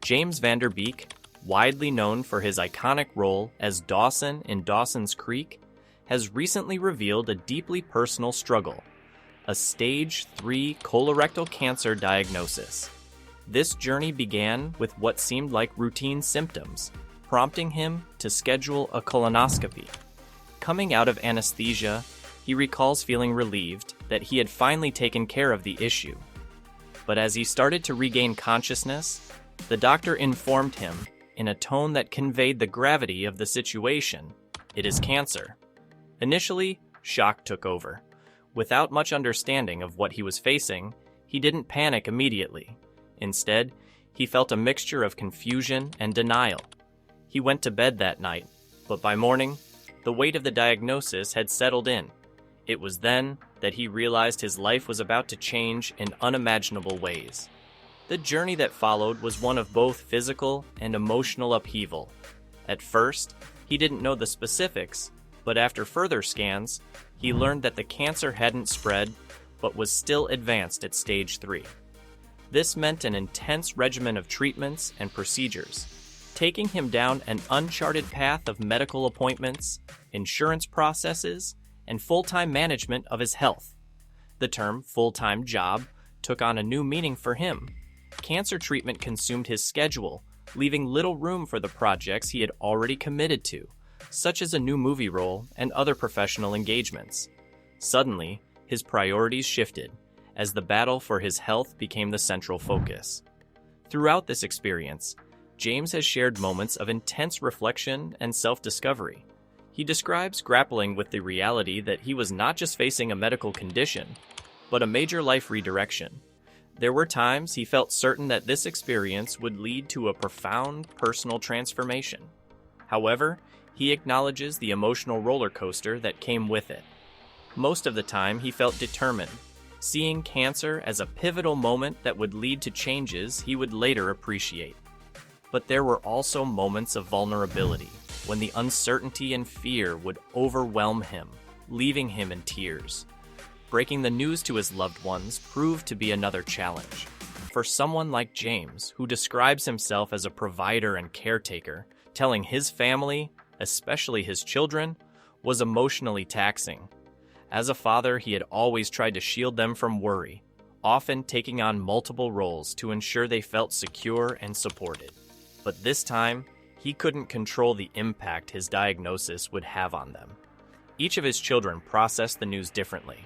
James Van Der Beek, widely known for his iconic role as Dawson in Dawson's Creek, has recently revealed a deeply personal struggle, a stage 3 colorectal cancer diagnosis. This journey began with what seemed like routine symptoms, prompting him to schedule a colonoscopy. Coming out of anesthesia, he recalls feeling relieved that he had finally taken care of the issue. But as he started to regain consciousness, the doctor informed him, in a tone that conveyed the gravity of the situation, it is cancer. Initially, shock took over. Without much understanding of what he was facing, he didn't panic immediately. Instead, he felt a mixture of confusion and denial. He went to bed that night, but by morning, the weight of the diagnosis had settled in. It was then that he realized his life was about to change in unimaginable ways. The journey that followed was one of both physical and emotional upheaval. At first, he didn't know the specifics, but after further scans, he learned that the cancer hadn't spread, but was still advanced at stage 3. This meant an intense regimen of treatments and procedures, taking him down an uncharted path of medical appointments, insurance processes, and full-time management of his health. The term full-time job took on a new meaning for him. Cancer treatment consumed his schedule, leaving little room for the projects he had already committed to, such as a new movie role and other professional engagements. Suddenly, his priorities shifted, as the battle for his health became the central focus. Throughout this experience, James has shared moments of intense reflection and self-discovery. He describes grappling with the reality that he was not just facing a medical condition, but a major life redirection. There were times he felt certain that this experience would lead to a profound personal transformation. However, he acknowledges the emotional roller coaster that came with it. Most of the time, he felt determined, seeing cancer as a pivotal moment that would lead to changes he would later appreciate. But there were also moments of vulnerability, when the uncertainty and fear would overwhelm him, leaving him in tears. Breaking the news to his loved ones proved to be another challenge. For someone like James, who describes himself as a provider and caretaker, telling his family, especially his children, was emotionally taxing. As a father, he had always tried to shield them from worry, often taking on multiple roles to ensure they felt secure and supported. But this time, he couldn't control the impact his diagnosis would have on them. Each of his children processed the news differently,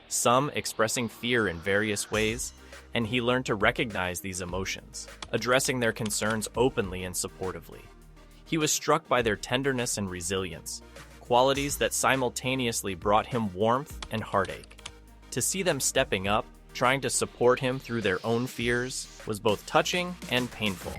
some expressing fear in various ways, and he learned to recognize these emotions, addressing their concerns openly and supportively. He was struck by their tenderness and resilience, qualities that simultaneously brought him warmth and heartache. To see them stepping up, trying to support him through their own fears, was both touching and painful,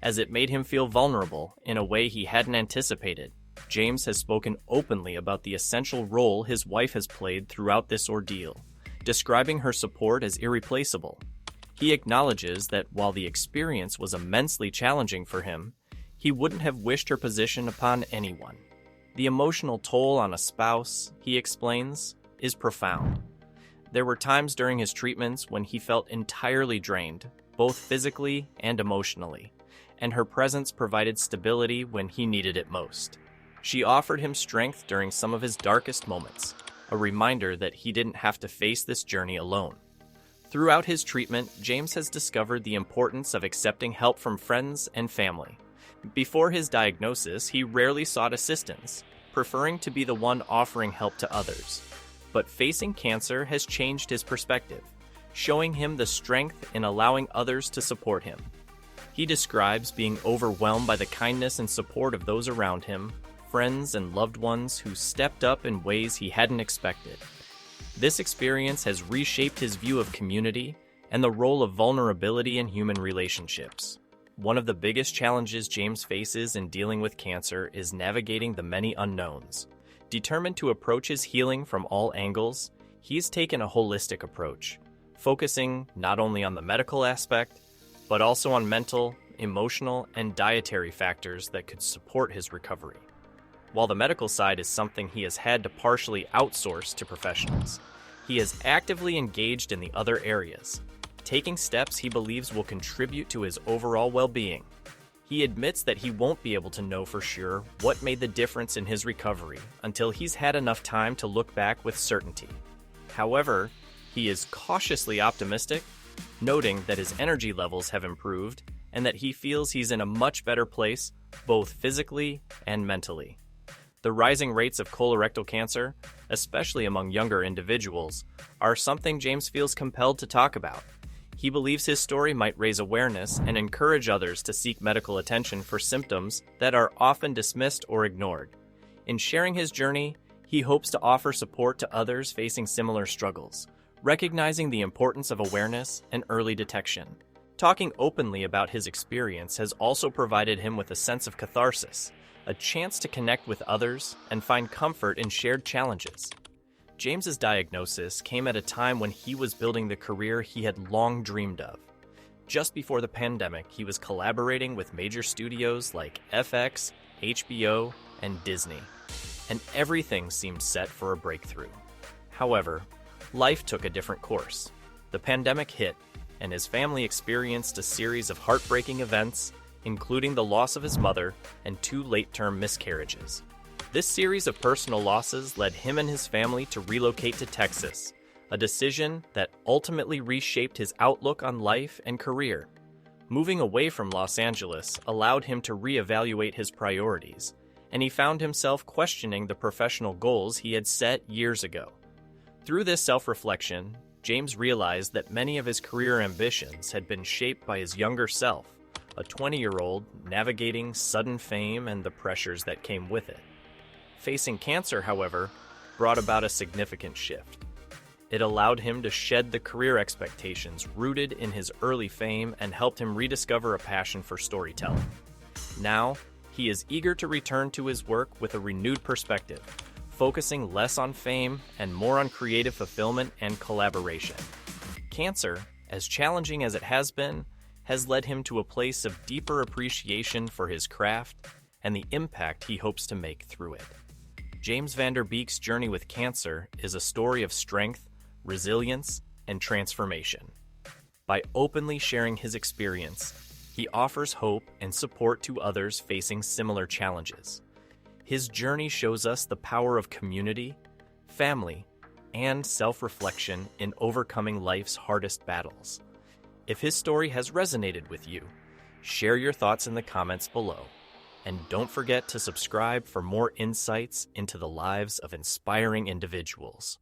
as it made him feel vulnerable in a way he hadn't anticipated. James has spoken openly about the essential role his wife has played throughout this ordeal, describing her support as irreplaceable. He acknowledges that while the experience was immensely challenging for him, he wouldn't have wished her position upon anyone. The emotional toll on a spouse, he explains, is profound. There were times during his treatments when he felt entirely drained, both physically and emotionally, and her presence provided stability when he needed it most. She offered him strength during some of his darkest moments, a reminder that he didn't have to face this journey alone. Throughout his treatment, James has discovered the importance of accepting help from friends and family. Before his diagnosis, he rarely sought assistance, preferring to be the one offering help to others. But facing cancer has changed his perspective, showing him the strength in allowing others to support him. He describes being overwhelmed by the kindness and support of those around him, friends and loved ones who stepped up in ways he hadn't expected. This experience has reshaped his view of community and the role of vulnerability in human relationships. One of the biggest challenges James faces in dealing with cancer is navigating the many unknowns. Determined to approach his healing from all angles, he's taken a holistic approach, focusing not only on the medical aspect, but also on mental, emotional, and dietary factors that could support his recovery. While the medical side is something he has had to partially outsource to professionals, he is actively engaged in the other areas, taking steps he believes will contribute to his overall well-being. He admits that he won't be able to know for sure what made the difference in his recovery until he's had enough time to look back with certainty. However, he is cautiously optimistic, noting that his energy levels have improved and that he feels he's in a much better place both physically and mentally. The rising rates of colorectal cancer, especially among younger individuals, are something James feels compelled to talk about. He believes his story might raise awareness and encourage others to seek medical attention for symptoms that are often dismissed or ignored. In sharing his journey, he hopes to offer support to others facing similar struggles, recognizing the importance of awareness and early detection. Talking openly about his experience has also provided him with a sense of catharsis, a chance to connect with others and find comfort in shared challenges. James's diagnosis came at a time when he was building the career he had long dreamed of. Just before the pandemic, he was collaborating with major studios like FX, HBO, and Disney, and everything seemed set for a breakthrough. However, life took a different course. The pandemic hit, and his family experienced a series of heartbreaking events, including the loss of his mother and 2 late-term miscarriages. This series of personal losses led him and his family to relocate to Texas, a decision that ultimately reshaped his outlook on life and career. Moving away from Los Angeles allowed him to reevaluate his priorities, and he found himself questioning the professional goals he had set years ago. Through this self-reflection, James realized that many of his career ambitions had been shaped by his younger self, a 20-year-old navigating sudden fame and the pressures that came with it. Facing cancer, however, brought about a significant shift. It allowed him to shed the career expectations rooted in his early fame and helped him rediscover a passion for storytelling. Now, he is eager to return to his work with a renewed perspective, focusing less on fame and more on creative fulfillment and collaboration. Cancer, as challenging as it has been, has led him to a place of deeper appreciation for his craft and the impact he hopes to make through it. James Van Der Beek's journey with cancer is a story of strength, resilience, and transformation. By openly sharing his experience, he offers hope and support to others facing similar challenges. His journey shows us the power of community, family, and self-reflection in overcoming life's hardest battles. If his story has resonated with you, share your thoughts in the comments below. And don't forget to subscribe for more insights into the lives of inspiring individuals.